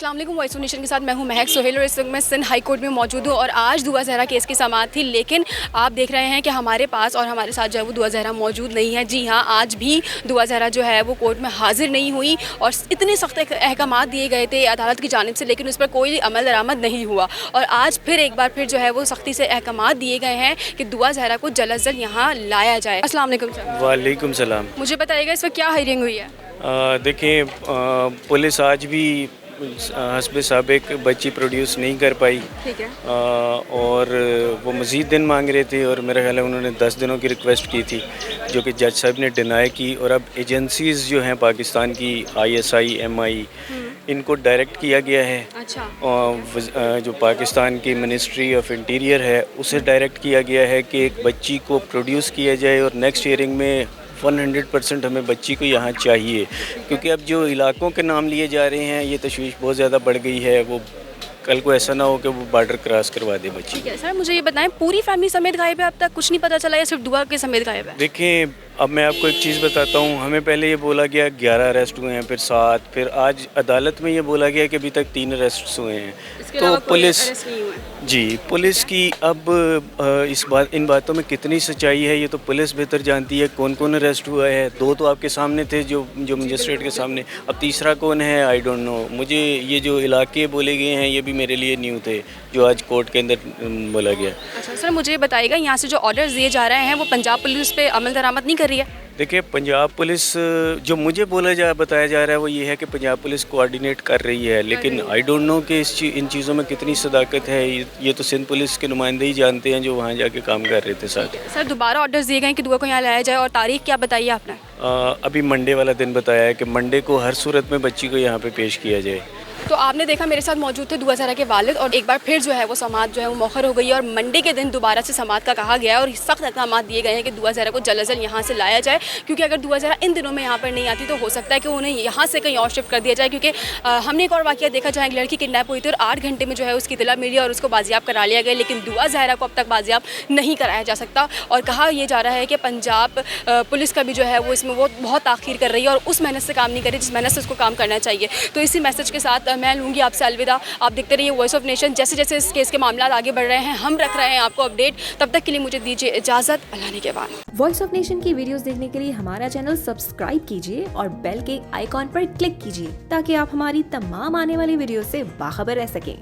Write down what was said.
अस्सलाम वालेकुम। Voice of nation के साथ मैं हूं महक सोहेल और इस वक्त मैं सिंध हाई कोर्ट में मौजूद हूं और आज दुआ ज़हरा केस की समाअत थी, लेकिन आप देख रहे हैं कि हमारे पास और हमारे साथ जो है वो दुआ ज़हरा मौजूद नहीं है। जी हाँ, आज भी दुआ ज़हरा जो है वो कोर्ट में हाजिर नहीं हुई और इतने सख्त अहकाम दिए गए थे अदालत की जानिब से, लेकिन उस पर कोई अमल दरामद नहीं हुआ। और आज फिर एक बार फिर जो है वो सख्ती से अहकाम दिए गए हैं कि दुआ ज़हरा को जल्द अज जल्द यहाँ लाया जाए। अस्सलाम वालेकुम सर। वालेकुम सलाम। मुझे बताइएगा इस वक्त क्या हियरिंग हुई है? देखिए, पुलिस आज भी हस्बे साबिक बच्ची प्रोड्यूस नहीं कर पाई। ठीक है। और वो मज़ीद दिन मांग रहे थे और मेरा ख्याल है उन्होंने 10 दिनों की रिक्वेस्ट की थी, जो कि जज साहब ने डिनाई की। और अब एजेंसीज़ जो हैं पाकिस्तान की, ISI, MI, इनको डायरेक्ट किया गया है। अच्छा। जो पाकिस्तान की मिनिस्ट्री ऑफ इंटीरियर है उसे डायरेक्ट किया गया है कि एक बच्ची को प्रोड्यूस किया जाए और नेक्स्ट हियरिंग में 100% हमें बच्ची को यहाँ चाहिए, क्योंकि अब जो इलाकों के नाम लिए जा रहे हैं ये तशवीश बहुत ज़्यादा बढ़ गई है। वो कल को ऐसा ना हो कि वो बॉर्डर क्रॉस करवा दे बच्ची। ठीक है सर, मुझे ये बताएं पूरी फैमिली समेत गायब है? अब तक कुछ नहीं पता चला या सिर्फ दुआ के समेत गायब है? देखें, अब मैं आपको एक चीज़ बताता हूँ। हमें पहले ये बोला गया 11 अरेस्ट हुए हैं, फिर 7, फिर आज अदालत में ये बोला गया कि अभी तक 3 अरेस्ट हुए हैं। तो पुलिस पुलिस की अब इन बातों में कितनी सच्चाई है ये तो पुलिस बेहतर जानती है। कौन कौन अरेस्ट हुआ है? 2 तो आपके सामने थे जो मजिस्ट्रेट के सामने, अब तीसरा कौन है आई डोंट नो। मुझे ये जो इलाके बोले गए हैं ये भी मेरे लिए न्यू थे जो आज कोर्ट के अंदर बोला गया। अच्छा सर, मुझे बताइएगा यहाँ से जो ऑर्डर्स दिए जा रहे हैं वो पंजाब पुलिस पे अमल दरामद नहीं कर रही है? देखिए, पंजाब पुलिस जो मुझे बताया जा रहा है वो ये है कि पंजाब पुलिस कोऑर्डिनेट कर रही है, लेकिन आई डोंट नो कि इन चीज़ों में कितनी सदाकत है। ये तो सिंध पुलिस के नुमाइंदे ही जानते हैं जो वहाँ जाके काम कर रहे थे साथ। सर, दोबारा ऑर्डर्स दिए गए कि दुआ को यहाँ लाया जाए और तारीख क्या बताइए आपने? अभी मंडे वाला दिन बताया है कि मंडे को हर सूरत में बच्ची को यहाँ पे पेश किया जाए। तो आपने देखा मेरे साथ मौजूद थे दुआ ज़हरा के वालिद और एक बार फिर जो है वो समाअत जो है वो मौखर हो गई है और मंडे के दिन दोबारा से समाअत का कहा गया है और सख्त अहकाम दिए गए हैं कि दुआ ज़हरा को जल्द अज जल्द यहाँ से लाया जाए, क्योंकि अगर दुआ ज़हरा इन दिनों में यहाँ पर नहीं आती तो हो सकता है कि उन्हें यहाँ से कहीं और शिफ्ट कर दिया जाए। क्योंकि हमने एक और वाक़या देखा जहाँ एक लड़की किडनैप हुई थी और 8 घंटे में जो है उसकी इत्तला मिली और उसको बाजियाब करा लिया गया, लेकिन दुआ ज़हरा को अब तक बाजियाब नहीं कराया जा सकता। और कहा यह जा रहा है कि पंजाब पुलिस का भी जो है वो इसमें वो बहुत ताख़ीर कर रही है और उस मेहनत से काम नहीं कर रही जिस मेहनत से उसको काम करना चाहिए। तो इसी मैसेज के साथ मैं लूँगी आपसे अलविदा। आप देखते रहिए वॉइस ऑफ नेशन। जैसे जैसे इस केस के मामला आगे बढ़ रहे हैं हम रख रहे हैं आपको अपडेट। तब तक के लिए मुझे दीजिए इजाज़त। अल्लाह ने के बाद। वॉइस ऑफ नेशन की वीडियोस देखने के लिए हमारा चैनल सब्सक्राइब कीजिए और बेल के आइकॉन पर क्लिक कीजिए ताकि आप हमारी तमाम आने वाली वीडियो से बाखबर रह सकें।